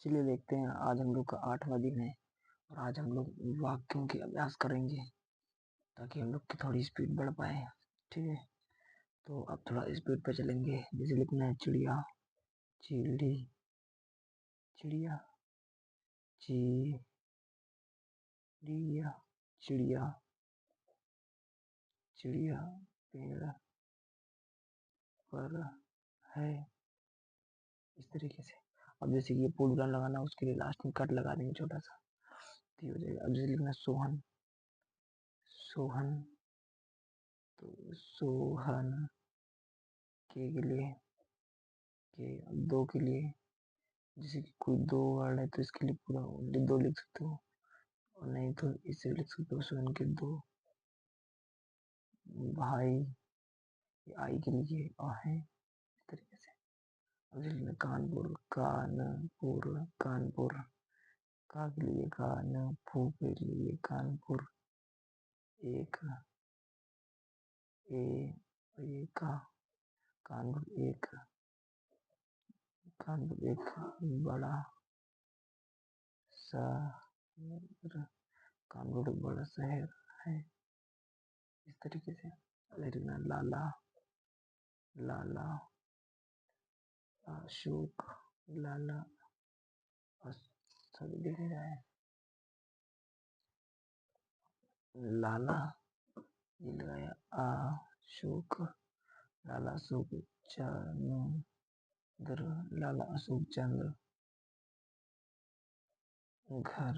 चलिए देखते हैं, आज हम लोग का 8वां दिन है और आज हम लोग वाक्यों के अभ्यास करेंगे ताकि हम लोग की थोड़ी स्पीड बढ़ पाए। ठीक है, तो अब थोड़ा स्पीड पे चलेंगे। जैसे लिखना है चिड़िया, चिड़ी, चिड़िया, चिड़िया, चिड़िया, चिड़िया पेड़ पर है। इस तरीके से। अब जैसे कि ये पूरा लगाना, उसके लिए लास्ट में कट लगा देंगे छोटा सा, तो ये हो जाएगा। अब जैसे लिखना है सोहन, सोहन, तो सोहन के लिए, के दो के लिए, जैसे कि कोई दो वर्ड है तो इसके लिए पूरा ओनली दो लिख सकते हो, और नहीं तो इसे लिख सकते हो स्वयं के दो भाई, आई के लिए और है, इस तरीके से। अब जैसे लिखना कानपुर, कानपुर, कानपुर, का के लिए कानपुर, के लिए कानपुर, एक, ए, एक, कानपुर एक, कानपुर एक बड़ा शहर, कानपुर एक बड़ा शहर है, इस तरीके से। लिखना लाला, लाला अशोक, लाला सभी दिख रहा है, लाला ये लगाया अशोक, लाला अशोक चंद्र, लाला अशोक चंद्र घर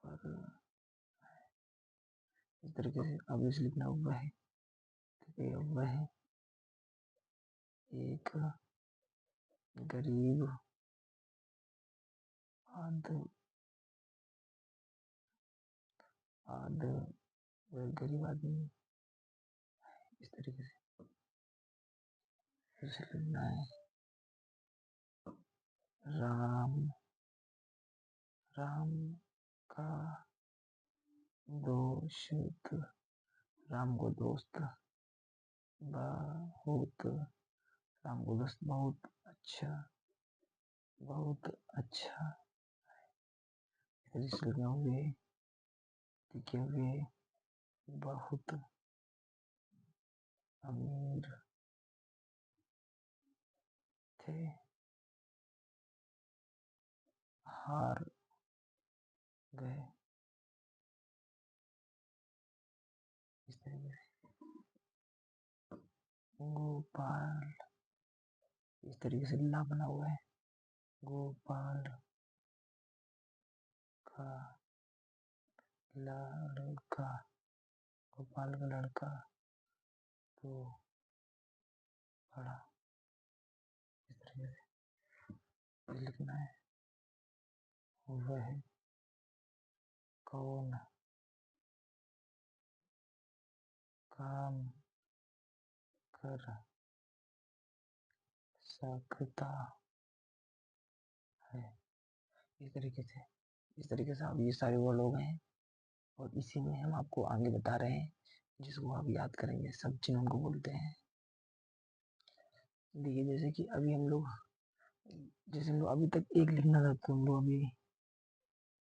पर, इस तरीके से। अब इसे लिखना वह, ठीक है, वह एक गरीब आदमी, आद वह गरीब आदमी, इस तरीके से। फिर से लिखना है राम, राम का दोस्त, राम को दोस्त बहुत, राम को दोस्त बहुत अच्छा, बहुत अच्छा, लिखना हुए, लिखे हुए बहुत अमीर थे, हार गए, इस तरीके से। गोपाल, इस तरीके से ला बना हुआ है, गोपाल का लड़का, गोपाल का लड़का तो बड़ा, इस तरीके से लिखना है। वह कौन काम कर सकता है, इस तरीके से। इस तरीके से आप ये सारे वर्ड हो गए हैं और इसी में हम आपको आगे बता रहे हैं जिसको आप याद करेंगे। सब चिन्ह उनको बोलते हैं। देखिए जैसे कि अभी हम लोग, जैसे हम लोग अभी तक एक लिखना था तो हम लोग अभी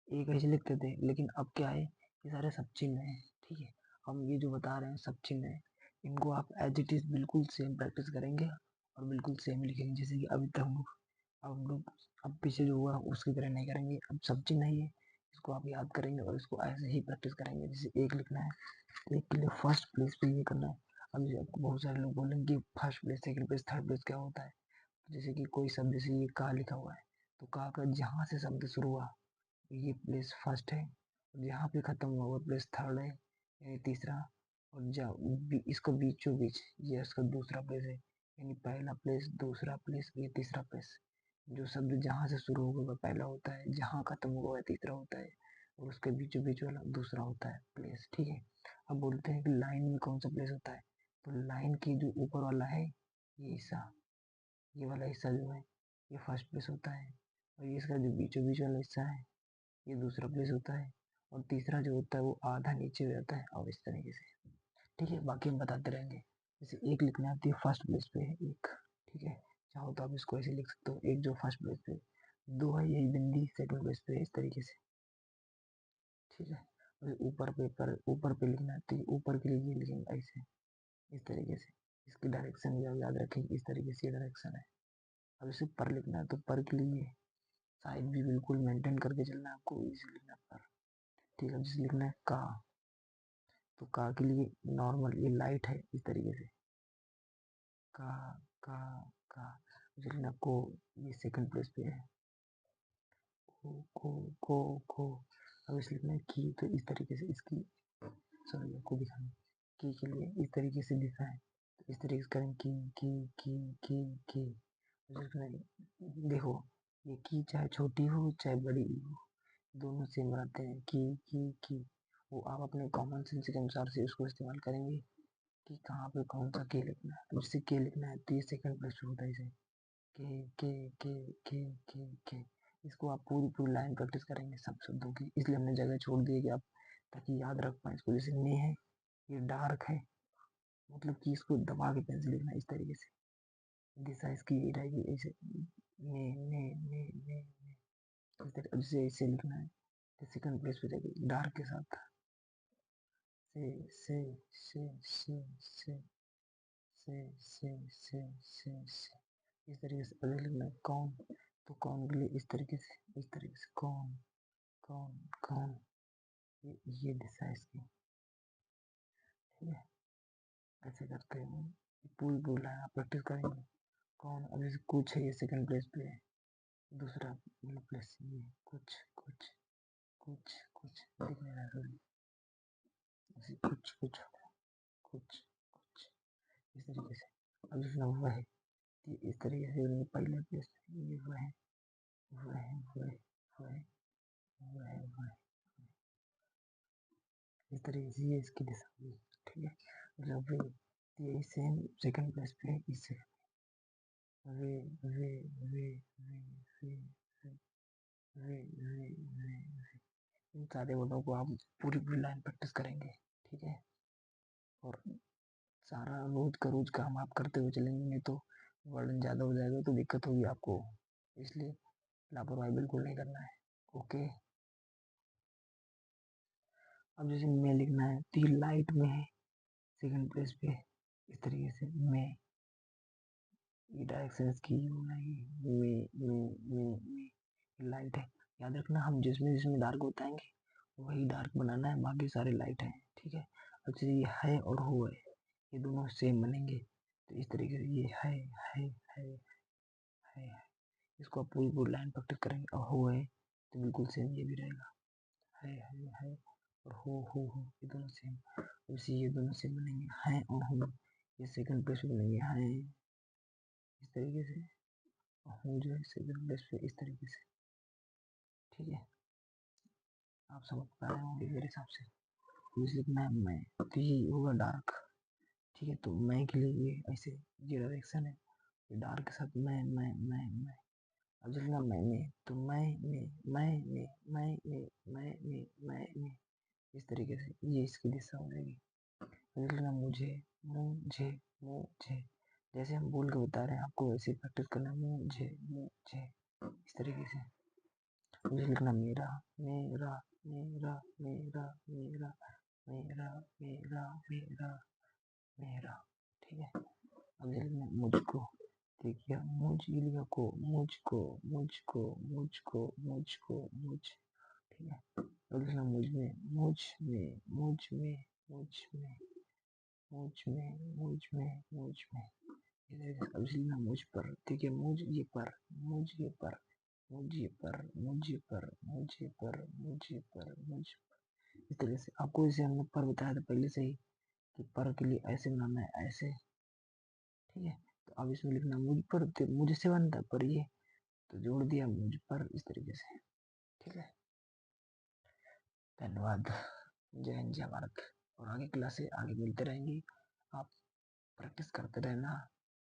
एक ऐसे लिखते थे, लेकिन अब क्या है, ये सारे सब चिन्ह है। ठीक है, हम ये जो बता रहे हैं सब चिन्ह है, इनको आप एज इट इज बिल्कुल सेम प्रैक्टिस करेंगे और बिल्कुल सेम लिखेंगे। जैसे कि अभी तक अब अब पीछे जो हुआ उसकी तरह नहीं करेंगे। अब सब चिन्ह है ये, इसको आप याद करेंगे और इसको ऐसे ही प्रैक्टिस करेंगे। जैसे एक लिखना है, एक के लिए फर्स्ट प्लेस पे ये करना है। अब जैसे आपको बहुत सारे लोग बोलेंगे कि first place, second place, third place क्या होता है। जैसे कि कोई शब्द, जैसे ये का लिखा हुआ है, तो का जहाँ से शब्द शुरू हुआ ये प्लेस फर्स्ट है, और जहाँ पे खत्म हुआ वो प्लेस थर्ड है, यानी तीसरा। और इसको बीचों बीच ये इसका दूसरा प्लेस है, यानी पहला प्लेस, दूसरा प्लेस, ये तीसरा प्लेस। जो शब्द जहाँ से शुरू होगा वह पहला होता है, जहाँ खत्म होगा वह तीसरा होता है, और उसके बीचों बीच वाला दूसरा होता है प्लेस। ठीक है, अब बोलते हैं कि लाइन में कौन सा प्लेस होता है, तो लाइन की जो ऊपर वाला है ये हिस्सा, ये वाला हिस्सा जो है ये फर्स्ट प्लेस होता है, और ये इसका जो बीचों बीच वाला हिस्सा है ये दूसरा प्लेस होता है, और तीसरा जो होता है वो आधा नीचे हो जाता है, और इस तरीके से। ठीक है, बाकी हम बताते रहेंगे। जैसे एक लिखना आती है फर्स्ट प्लेस पे है एक, ठीक है, चाहो तो आप इसको ऐसे लिख सकते हो, एक जो फर्स्ट प्लेस पे, दो है यही बिंदी सेकंड प्लेस पे इस तरीके से, ठीक है। और ऊपर पे लिखना है तो ऊपर के लिए ये लिखेंगे ऐसे, इस तरीके से। इसकी डायरेक्शन याद रखेंगे, इस तरीके से ये डायरेक्शन है। अब इसे पर लिखना है तो पर के लिए साइड भी बिल्कुल मेंटेन करके चलना है आपको, इसे लिखना है पर, ठीक है। जिसे लिखना है का, तो का के लिए नॉर्मल ये लाइट है इस तरीके से, का का का। जिसे लिखना को, ये सेकंड प्लेस पे है, को को को को। अब इसे लिखना है की, तो इस तरीके से इसकी, सॉरी आपको दिखाना, की के लिए इस तरीके से लिखा है, तो इस तरीके से करें की। देखो ये की चाहे छोटी हो चाहे बड़ी हो, दोनों सेम रहते हैं, की। वो आप अपने कॉमन सेंस के अनुसार से उसको इस्तेमाल करेंगे कि कहाँ पे कौन सा के लिखना है। तो जिससे के लिखना है तो ये सेकंड प्लेस पे होता है, इसे के। इसको आप पूरी लाइन प्रैक्टिस करेंगे सब शब्दों की, इसलिए हमने जगह छोड़ दी है कि आप ताकि याद रख पाए इसको। जैसे ने है, ये डार्क है, मतलब कि इसको दबा के पेंसिल लिखना है इस तरीके से, दिशा इसकी ये रहेगी ऐसे, ने इस तरह से इसे लिखना है। तो सेकंड प्लेस पे रहेगी डार्क के साथ, से से से से से इस तरीके से अगर लिखना है कौन, तो कौन के लिए इस तरीके से कौन कौन कौन, ये दिशा है इसकी, ठीक है। ऐसे करते हैं पूरी लाइन आप प्रैक्टिस करेंगे। कौन, अब जैसे कुछ है ये सेकंड प्लेस पे है, दूसरा मतलब प्लेस ये कुछ कुछ कुछ कुछ दिख नहीं रहा है, ऐसे कुछ कुछ कुछ कुछ इस तरीके से। अब जैसे वह है, ये इस तरीके से पहले प्लेस ये वह वह वह वह वह वह इस तरीके से ये इसकी दिशा हुई, ठीक है। मतलब वे, ये सेम सेकंड प्लेस पे है, इससे वे वे वे वे वे वे वे वे इन सारे वर्डों को आप पूरी लाइन प्रैक्टिस करेंगे, ठीक है। और सारा रोज का रोज काम आप करते हुए चलेंगे, नहीं तो वर्डन ज़्यादा हो जाएगा तो दिक्कत होगी आपको, इसलिए लापरवाही बिल्कुल नहीं करना है, ओके। अब जैसे मैं लिखना है तो ये लाइट में है सेकंड प्लेस पे, इस तरीके से मैं, ये डायरेक्शन इसकी में लाइट है। याद रखना हम जिसमें जिसमें डार्क बताएंगे वही डार्क बनाना है, बाकी सारे लाइट हैं, ठीक है। अब जैसे ये है और हो है, ये दोनों सेम बनेंगे, तो इस तरीके से ये है, है। इसको आप पूरी लाइन प्रैक्टिस करेंगे, और हो है तो बिल्कुल सेम ये भी रहेगा, है और हो ये दोनों सेम। वैसे ये दोनों सेम बनेंगे, हैं और हो, ये सेकंड प्लेस पे बनेंगे, हैं इस तरीके से, हूँ जो है सेकंड प्लेस पे इस तरीके से, ठीक है। आप समझ पा रहे होंगे मेरे हिसाब से। मुझे लिखना है मैं, तो ये होगा डार्क, ठीक है। तो मैं के लिए ये ऐसे, ये डायरेक्शन है, ये डार्क के साथ मैं। अब जब लिखना मैंने, तो मैं इस तरीके से ये इसकी दिशा हो जाएगी। अब लिखना मुझे, मुझे जैसे हम बोल के बता रहे हैं आपको वैसे प्रैक्टिस करना, मुझे इस तरीके से। मुझे लिखना मेरा, मेरा मेरा मेरा मेरा मेरा मेरा मेरा मेरा, ठीक है। अब ये लिखना मुझको, देखिए मुझ, ये लिखा को, मुझको मुझको मुझको मुझको मुझ, ठीक है। अब लिखना मुझ में, मुझ में मुझ में मुझ में मुझ में मुझ में मुझ में, अब लिखना मुझ पर, ठीक है। मुझ ये पर, मुझ ये पर, मुझे पर मुझे पर मुझे पर मुझे पर मुझ, इस तरह से। आपको इसे हमने पर बताया था पहले से ही कि पर के लिए ऐसे बनाना है, ऐसे, ठीक है। तो अब इसमें लिखना मुझ पर, तो मुझसे बनता पर ये, तो जोड़ दिया मुझ पर इस तरीके से, ठीक है। धन्यवाद, जय हिंद जय भारत। और आगे क्लास से आगे मिलते रहेंगे, आप प्रैक्टिस करते रहना,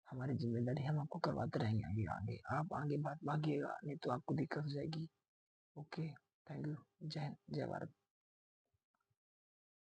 हमारी जिम्मेदारी, हम आपको करवाते रहेंगे आगे आगे, आप आगे बात भागिएगा नहीं तो आपको दिक्कत हो जाएगी, ओके। थैंक यू, जय हिंद जय भारत।